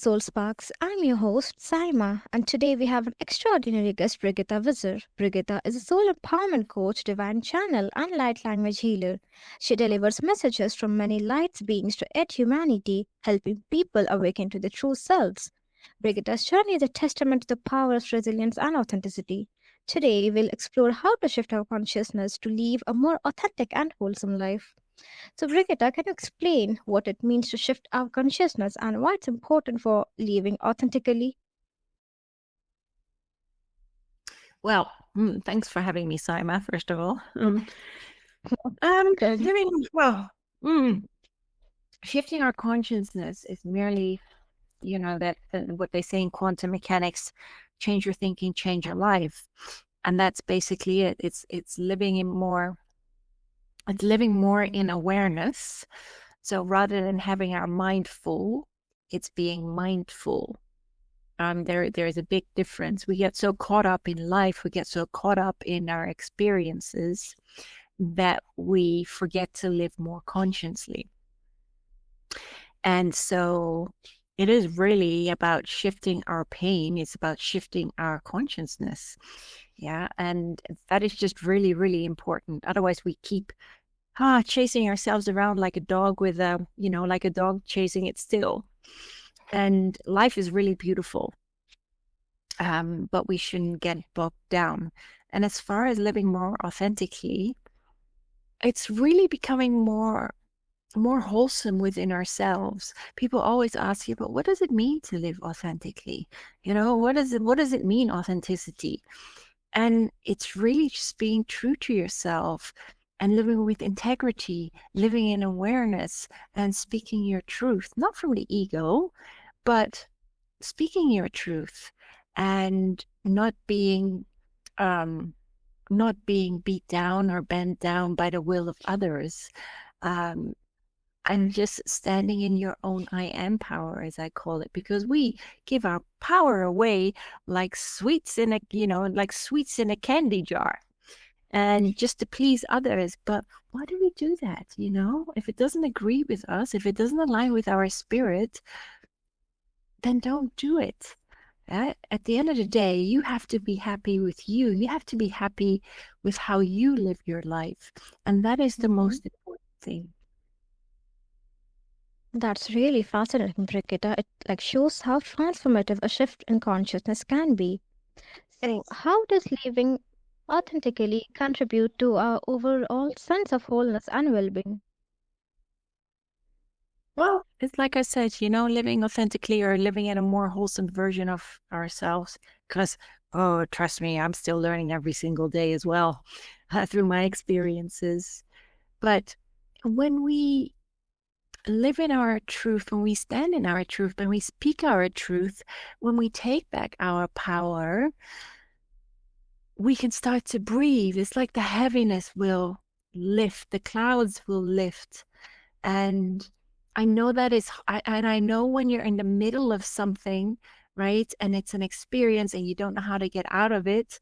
SoulSparks. I'm your host, Saima, and today we have an extraordinary guest, Brigitta Wizard. Brigitta is a soul empowerment coach, divine channel, and light language healer. She delivers messages from many light beings to aid humanity, helping people awaken to their true selves. Brigitta's journey is a testament to the power of resilience and authenticity. Today, we'll explore how to shift our consciousness to live a more authentic and wholesome life. So, Brigitta, can you explain what it means to shift our consciousness and why it's important for living authentically? Well, thanks for having me, Saima, first of all. Okay. Living, well, mm, shifting our consciousness is merely, that what they say in quantum mechanics, change your thinking, change your life. And that's basically it. It's living more in awareness. So rather than having our mind full, it's being mindful. There is a big difference. We get so caught up in life, we get so caught up in our experiences that we forget to live more consciously. And so it is really about shifting our pain. It's about shifting our consciousness. Yeah. And that is just really, really important. Otherwise we keep chasing ourselves around like a dog with like a dog chasing its tail. And life is really beautiful. But we shouldn't get bogged down. And as far as living more authentically, it's really becoming more wholesome within ourselves. People always ask you, but what does it mean to live authentically? What does it mean, authenticity? And it's really just being true to yourself and living with integrity, living in awareness and speaking your truth, not from the ego, but speaking your truth and not being beat down or bent down by the will of others, and just standing in your own I am power, as I call it, because we give our power away like sweets in a candy jar, and just to please others. But why do we do that? If it doesn't agree with us, if it doesn't align with our spirit, then don't do it. At the end of the day, you have to be happy with you. You have to be happy with how you live your life. And that is the most important thing. That's really fascinating, Brigitta. It shows how transformative a shift in consciousness can be. So, how does living authentically contribute to our overall sense of wholeness and well-being? Well, it's like I said, living authentically or living in a more wholesome version of ourselves. Because, oh, trust me, I'm still learning every single day as well through my experiences. But when we live in our truth, when we stand in our truth, when we speak our truth, when we take back our power, we can start to breathe. It's like the heaviness will lift, the clouds will lift. And I know I know when you're in the middle of something, right? And it's an experience and you don't know how to get out of it.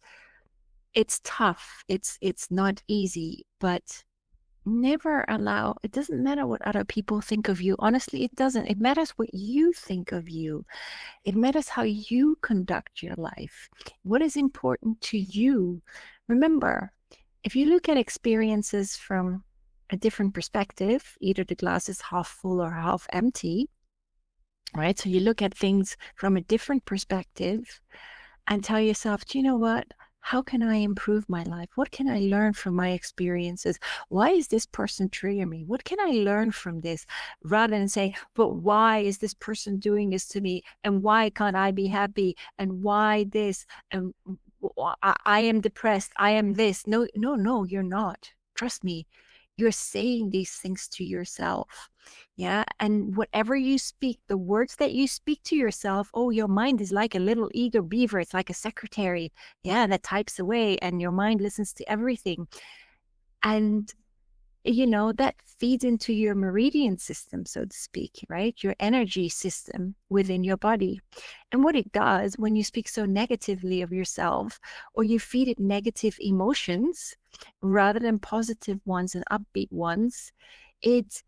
It's tough. It's not easy, but never allow, it doesn't matter what other people think of you. Honestly, it doesn't. It matters what you think of you. It matters how you conduct your life. What is important to you? Remember, if you look at experiences from a different perspective, either the glass is half full or half empty, right? So you look at things from a different perspective and tell yourself, do you know what? How can I improve my life? What can I learn from my experiences? Why is this person triggering me? What can I learn from this? Rather than say, but why is this person doing this to me? And why can't I be happy? And why this? And I am depressed. I am this. No, you're not. Trust me. You're saying these things to yourself. Yeah. And whatever you speak, the words that you speak to yourself, oh, your mind is like a little eager beaver. It's like a secretary. Yeah. That types away and your mind listens to everything. And, that feeds into your meridian system, so to speak, right? Your energy system within your body. And what it does when you speak so negatively of yourself or you feed it negative emotions rather than positive ones and upbeat ones, it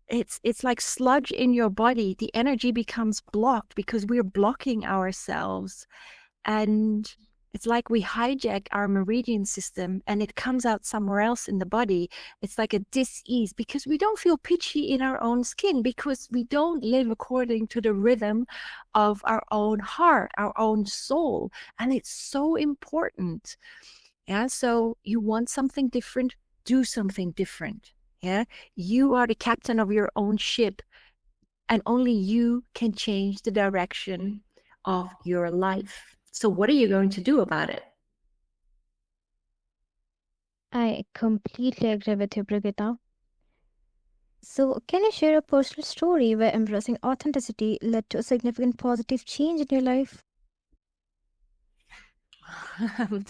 it's like sludge in your body. The energy becomes blocked because we're blocking ourselves. And it's like we hijack our meridian system and it comes out somewhere else in the body. It's like a dis-ease because we don't feel pitchy in our own skin, because we don't live according to the rhythm of our own heart, our own soul. And it's so important. Yeah. So you want something different, do something different. Yeah. You are the captain of your own ship, and only you can change the direction of your life. So, what are you going to do about it? I completely agree with you, Brigitta. So, can you share a personal story where embracing authenticity led to a significant positive change in your life?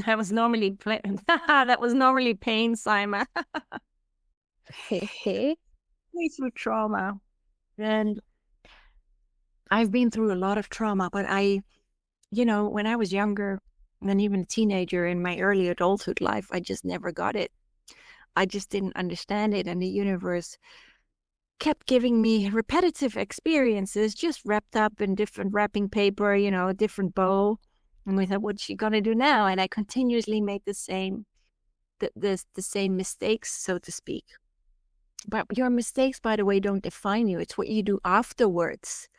That was normally that was normally pain, Saima. Hey, hey. Through trauma, and I've been through a lot of trauma. But when I was younger, and even a teenager in my early adulthood life, I just never got it. I just didn't understand it, and the universe kept giving me repetitive experiences just wrapped up in different wrapping paper, a different bow. And we thought, what's she gonna do now? And I continuously made the same mistakes, so to speak. But your mistakes, by the way, don't define you. It's what you do afterwards.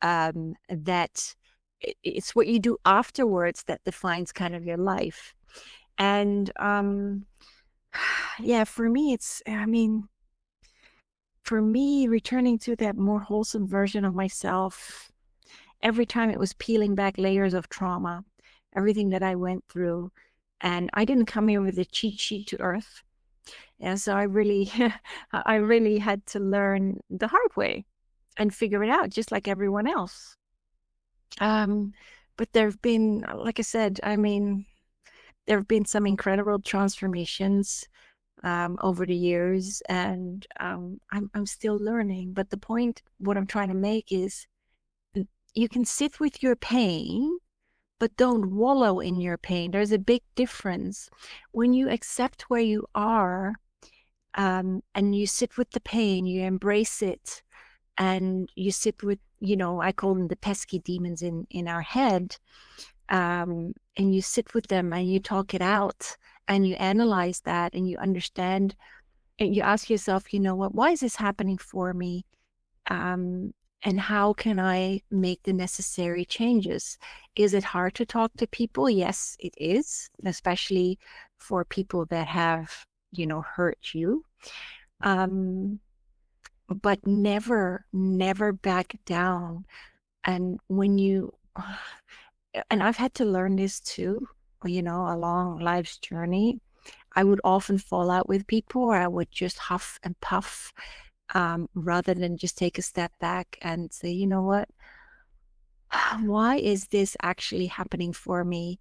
That it's what you do afterwards that defines kind of your life. And yeah, for me, returning to that more wholesome version of myself, every time it was peeling back layers of trauma, everything that I went through. And I didn't come here with a cheat sheet to earth. And so I really, I really had to learn the hard way and figure it out, just like everyone else. Um, but there have been, like I said, there have been some incredible transformations over the years, and I'm still learning. But the point, what I'm trying to make is, you can sit with your pain, but don't wallow in your pain. There's a big difference. When you accept where you are, and you sit with the pain, you embrace it, and you sit with, I call them the pesky demons in our head, and you sit with them and you talk it out and you analyze that and you understand and you ask yourself, why is this happening for me? And how can I make the necessary changes? Is it hard to talk to people? Yes, it is, especially for people that have, hurt you. But never, never back down. And and I've had to learn this too, along life's journey. I would often fall out with people, or I would just huff and puff, rather than just take a step back and say, you know what? Why is this actually happening for me?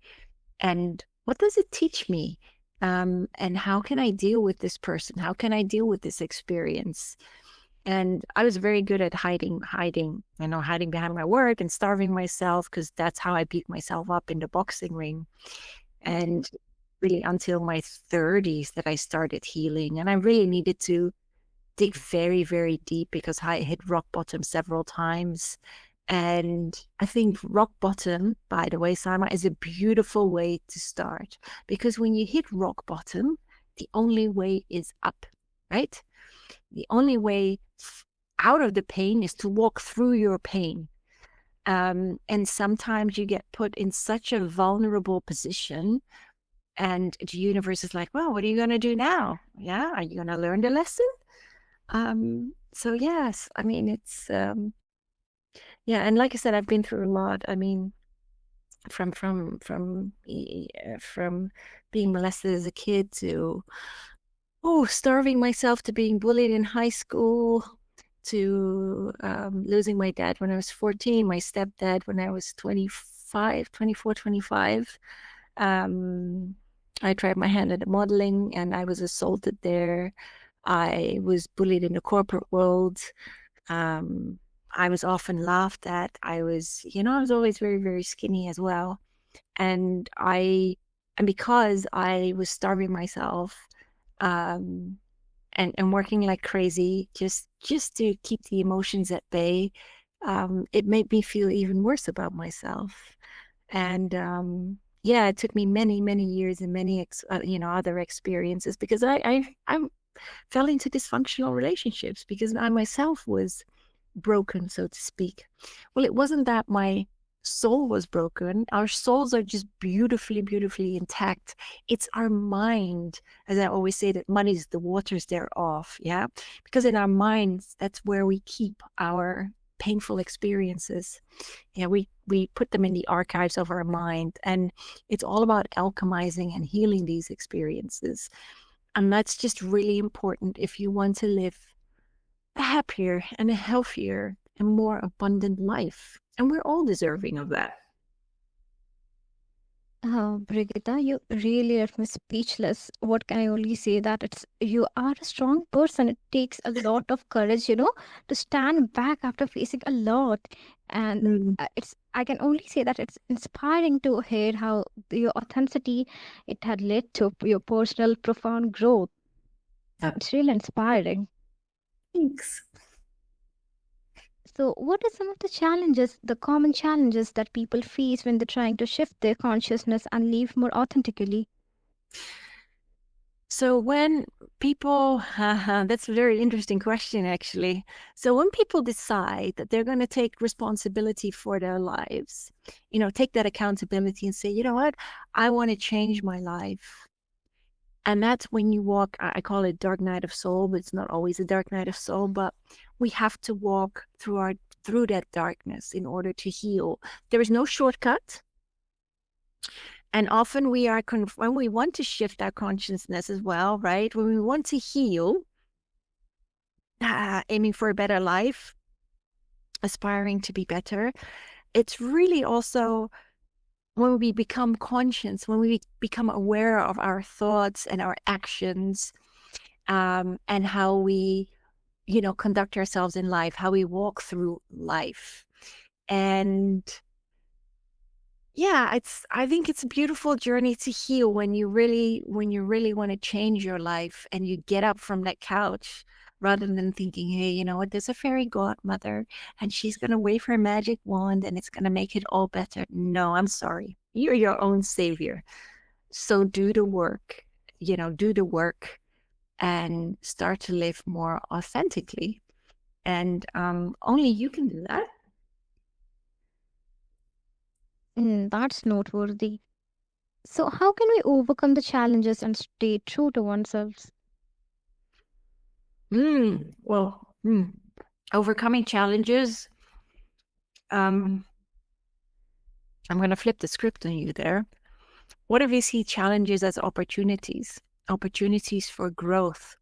And what does it teach me? And how can I deal with this person? How can I deal with this experience? And I was very good at hiding, hiding behind my work and starving myself, because that's how I beat myself up in the boxing ring. And really until my 30s that I started healing. And I really needed to dig very, very deep, because I hit rock bottom several times. And I think rock bottom, by the way, Saima, is a beautiful way to start, because when you hit rock bottom, the only way is up, right? The only way out of the pain is to walk through your pain. And sometimes you get put in such a vulnerable position, and the universe is like, well, what are you going to do now? Yeah, are you going to learn the lesson? So yes, it's yeah, and like I said, I've been through a lot. From being molested as a kid to starving myself, to being bullied in high school, to losing my dad when I was 14, my stepdad when I was 24, 25. I tried my hand at modeling and I was assaulted there. I was bullied in the corporate world. I was often laughed at. I was always very, very skinny as well. And because I was starving myself, and working like crazy, just just to keep the emotions at bay, it made me feel even worse about myself. And yeah, it took me many, many years and many, other experiences because I fell into dysfunctional relationships because I myself was broken, so to speak. Well, it wasn't that my soul was broken. Our souls are just beautifully, beautifully intact. It's our mind, as I always say, that muddies the waters thereof. Yeah. Because in our minds, that's where we keep our painful experiences. Yeah, we put them in the archives of our mind, and it's all about alchemizing and healing these experiences. And that's just really important if you want to live a happier and a healthier and more abundant life. And we're all deserving of that. Brigitta, you really left me speechless. What can I only say that it's you are a strong person. It takes a lot of courage, to stand back after facing a lot. And Mm. it's I can only say that it's inspiring to hear how your authenticity it had led to your personal profound growth. Yeah. It's really inspiring. Thanks. So, what are some of the common challenges that people face when they're trying to shift their consciousness and live more authentically? So when people, that's a very interesting question, actually. So when people decide that they're going to take responsibility for their lives, take that accountability and say, you know what, I want to change my life. And that's when you walk, I call it dark night of soul, but it's not always a dark night of soul, but we have to walk through that darkness in order to heal. There is no shortcut. And often when we want to shift our consciousness as well, right? When we want to heal, aiming for a better life, aspiring to be better, it's really also when we become conscious, when we become aware of our thoughts and our actions, and how we, conduct ourselves in life, how we walk through life. And yeah, I think it's a beautiful journey to heal when you really want to change your life and you get up from that couch rather than thinking, hey, you know what, there's a fairy godmother and she's going to wave her magic wand and it's going to make it all better. No, I'm sorry. You're your own savior. So do the work and start to live more authentically. And only you can do that. That's noteworthy. So, how can we overcome the challenges and stay true to oneself? Well, overcoming challenges. Um, I'm going to flip the script on you there. What if we see challenges as opportunities? Opportunities for growth,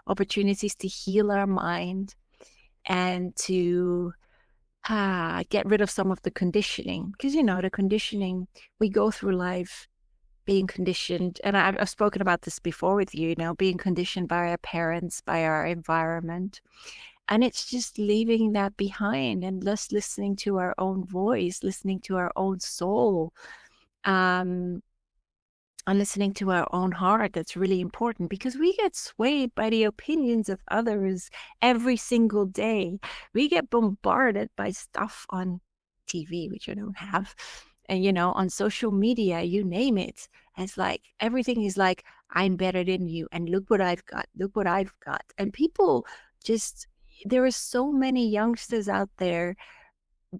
opportunities to heal our mind and to get rid of some of the conditioning. Because, the conditioning, we go through life being conditioned. And I've spoken about this before with you, being conditioned by our parents, by our environment. And it's just leaving that behind and just listening to our own voice, listening to our own soul, um, and listening to our own heart. That's really important because we get swayed by the opinions of others every single day. We get bombarded by stuff on TV, which I don't have, and on social media, you name it. And it's like everything is like, I'm better than you, and look what I've got, look what I've got. And people just, there are so many youngsters out there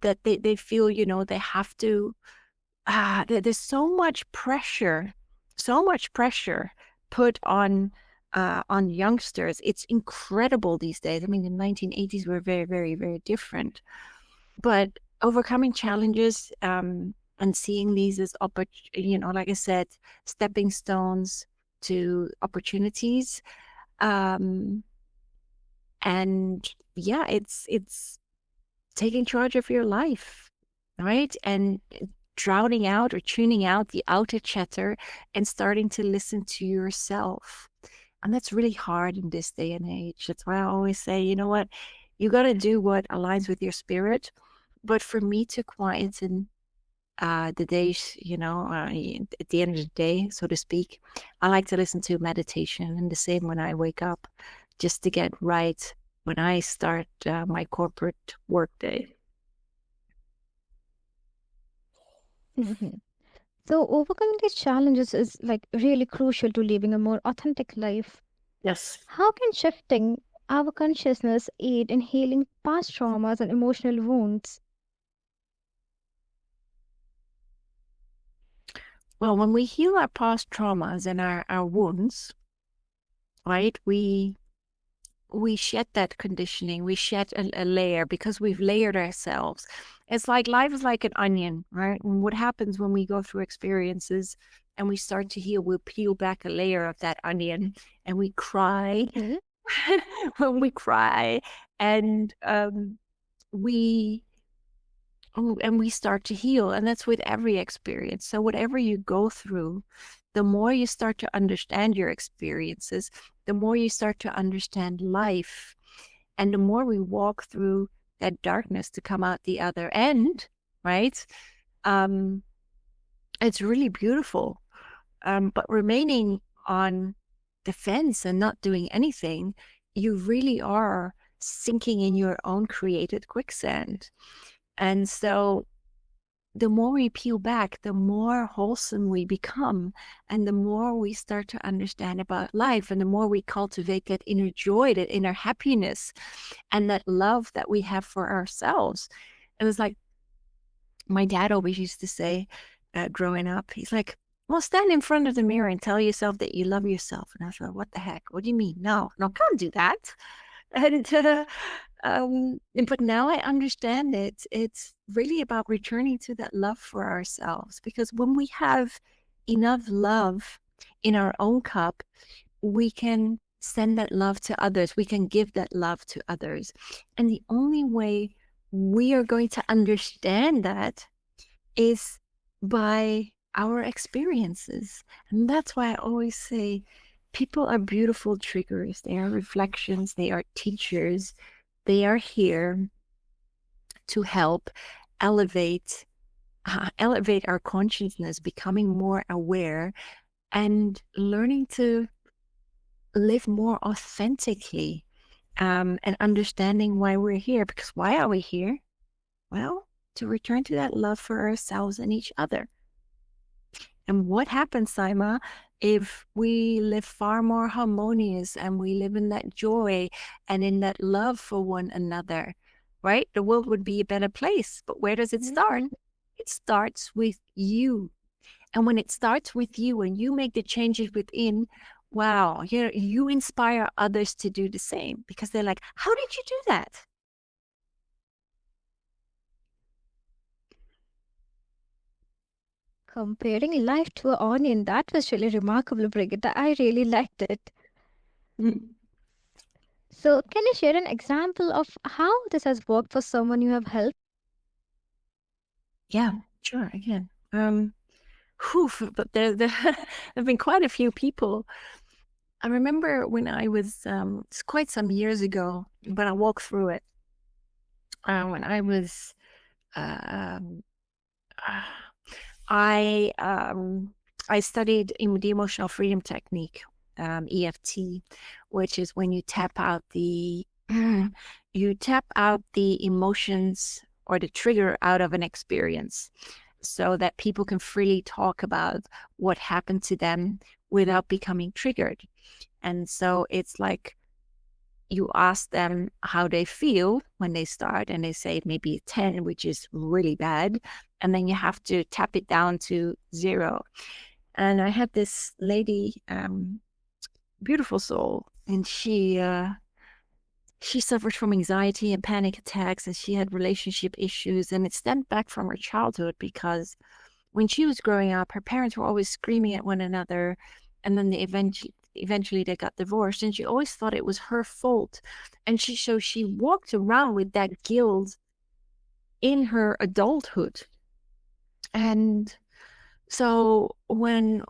that they feel, they have to, there's so much pressure put on youngsters. It's incredible these days. I mean, the 1980s were very, very, very different. But overcoming challenges, and seeing these as like I said, stepping stones to opportunities. Um, and yeah, it's taking charge of your life, right? And drowning out or tuning out the outer chatter and starting to listen to yourself. And that's really hard in this day and age. That's why I always say, you know what? You got to do what aligns with your spirit. But for me to quieten the days, at the end of the day, so to speak, I like to listen to meditation and the same when I wake up, just to get right when I start my corporate workday. Mhm. So, overcoming these challenges is like really crucial to living a more authentic life. Yes. How can shifting our consciousness aid in healing past traumas and emotional wounds? Well, when we heal our past traumas and our wounds, right, we shed that conditioning, we shed a layer because we've layered ourselves. It's like life is like an onion, right? And what happens when we go through experiences and we start to heal, we'll peel back a layer of that onion and we cry. Mhm. When we cry and we and we start to heal. And that's with every experience. So whatever you go through, the more you start to understand your experiences, the more you start to understand life, and the more we walk through that darkness to come out the other end, right? Um, it's really beautiful. But remaining on the fence and not doing anything, you really are sinking in your own created quicksand. And so the more we peel back, the more wholesome we become, and the more we start to understand about life, and the more we cultivate that inner joy, that inner happiness, and that love that we have for ourselves. It was like my dad always used to say, growing up, he's like, well, stand in front of the mirror and tell yourself that you love yourself. And I thought, what the heck? What do you mean? No, can't do that. And but now I understand it. It's really about returning to that love for ourselves, because when we have enough love in our own cup, we can send that love to others. We can give that love to others. And the only way we are going to understand that is by our experiences. And that's why I always say people are beautiful triggers. They are reflections. They are teachers. They are here to help elevate elevate our consciousness, becoming more aware and learning to live more authentically, and understanding why we're here. Because why are we here? Well, to return to that love for ourselves and each other. And what happens, Saima, if we live far more harmonious and we live in that joy and in that love for one another, right? The world would be a better place. But where does it start? Mhm. It starts with you. And when it starts with you and you make the changes within, wow, you inspire others to do the same, because they're like, how did you do that? Comparing life to an onion, that was really remarkable, Brigitte. I really liked it. Mm. So, can you share an example of how this has worked for someone you have helped? Yeah, sure, again. But there have been quite a few people. I remember when I was, it's quite some years ago, but I walked through it. When I was, um, uh, I I studied in the emotional freedom technique, EFT, which is when you tap out the you tap out the emotions or the trigger out of an experience, so that people can freely talk about what happened to them without becoming triggered. And so it's like you ask them how they feel when they start, and they say maybe 10, which is really bad. And then you have to tap it down to 0. And I had this lady, beautiful soul, and she suffered from anxiety and panic attacks, and she had relationship issues. And it stemmed back from her childhood, because when she was growing up, her parents were always screaming at one another, and then they eventually they got divorced, and she always thought it was her fault. And she walked around with that guilt in her adulthood. And so when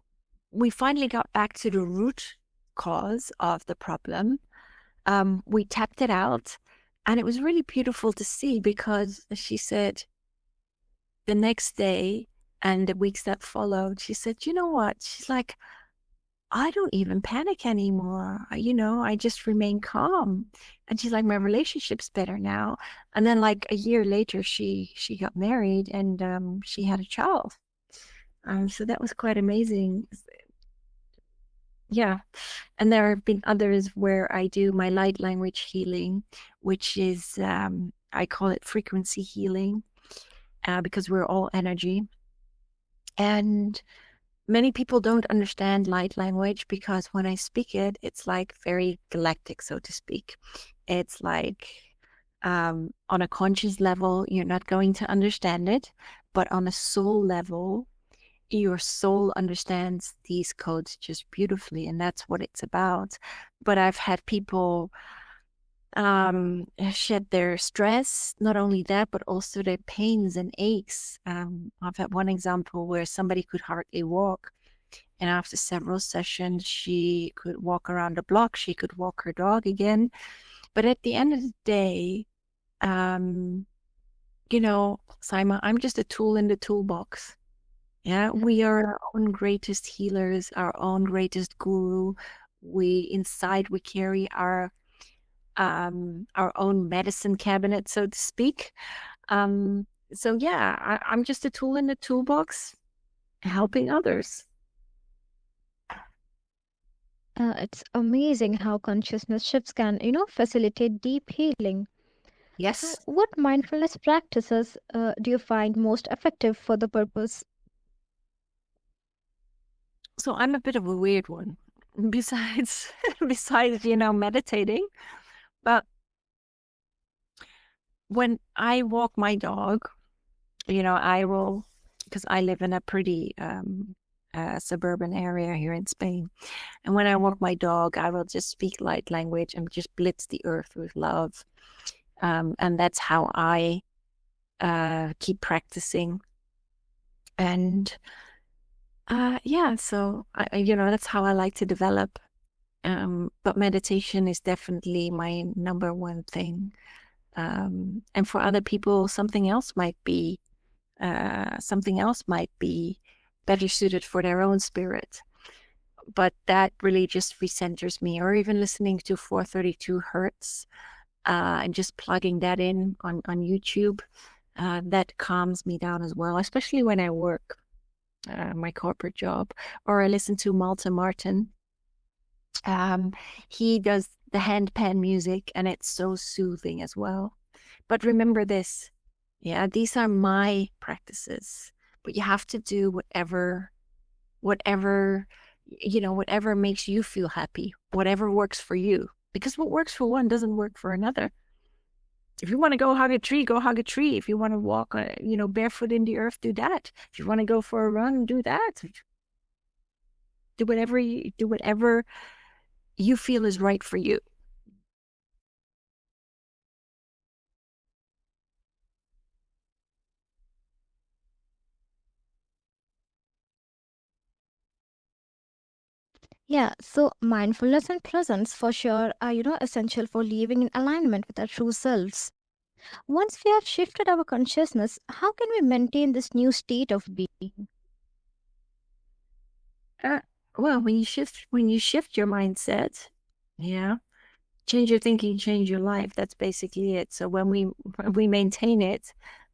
we finally got back to the root cause of the problem, we tapped it out, and it was really beautiful to see, because she said the next day and the weeks that followed, she said, you know what? She's like, I don't even panic anymore. I just remain calm. And she's like, my relationship's better now. And then like a year later, she got married and she had a child. So that was quite amazing. Yeah. And there have been others where I do my light language healing, which is I call it frequency healing, because we're all energy. And many people don't understand light language because when I speak it, it's like very galactic, so to speak. It's like on a conscious level, you're not going to understand it, but on a soul level, your soul understands these codes just beautifully, and that's what it's about. But I've had people shed their stress, not only that, but also their pains and aches. I've had one example where somebody could hardly walk. And after several sessions, she could walk around the block. She could walk her dog again. But at the end of the day, Saima, I'm just a tool in the toolbox. Yeah, we are our own greatest healers, our own greatest guru. We carry our own medicine cabinet, so to speak. So yeah, I'm just a tool in the toolbox, helping others. It's amazing how consciousness shifts can, facilitate deep healing. So, Yes. what mindfulness practices do you find most effective for the purpose? So I'm a bit of a weird one. Besides, besides, meditating, but when I walk my dog, I will, because I live in a pretty suburban area here in Spain. And when I walk my dog, I will just speak light language and just blitz the earth with love. And that's how I keep practicing. And yeah, so that's how I like to develop. But meditation is definitely my number one thing. And for other people, something else might be better suited for their own spirit. But that really just recenters me, or even listening to 432 hertz and just plugging that in on YouTube. That calms me down as well, especially when I work my corporate job, or I listen to Malta Martin. He does the handpan music, and it's so soothing as well. But remember this, yeah, these are my practices, but you have to do whatever, whatever makes you feel happy, whatever works for you, because what works for one doesn't work for another. If you want to go hug a tree, go hug a tree. If you want to walk, barefoot in the earth, do that. If you want to go for a run, do that. Do whatever you feel is right for you. Yeah, so mindfulness and presence for sure are, essential for living in alignment with our true selves. Once we have shifted our consciousness, how can we maintain this new state of being? Uh, well, when you shift your mindset, yeah, change your thinking, change your life. That's basically it. So when we maintain it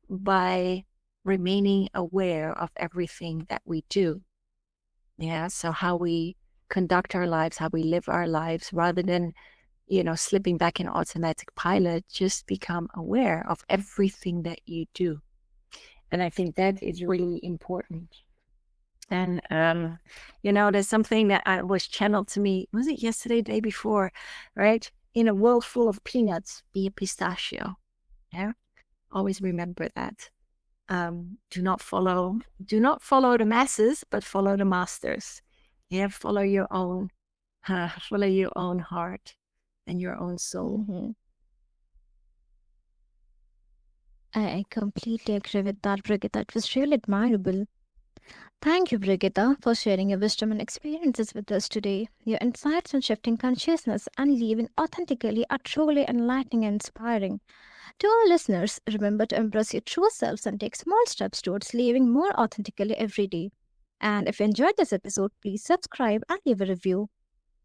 by remaining aware of everything that we do. Yeah. So how we conduct our lives, how we live our lives, rather than, slipping back in automatic pilot, just become aware of everything that you do. And I think that is really important. And there's something that was channeled to me. Was it yesterday, day before? Right? In a world full of peanuts, be a pistachio. Yeah. Always remember that. Do not follow the masses, but follow the masters. Yeah, follow your own heart and your own soul. Mhm. I completely agree with that, Brigitte. It was really admirable. Thank you, Brigitte, for sharing your wisdom and experiences with us today. Your insights on shifting consciousness and living authentically are truly enlightening and inspiring. To our listeners, remember to embrace your true selves and take small steps towards living more authentically every day. And if you enjoyed this episode, please subscribe and leave a review.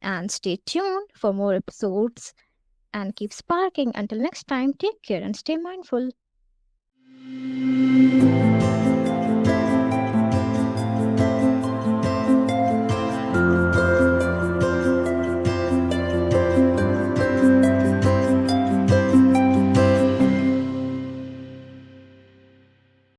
And stay tuned for more episodes and keep sparking. Until next time, take care and stay mindful.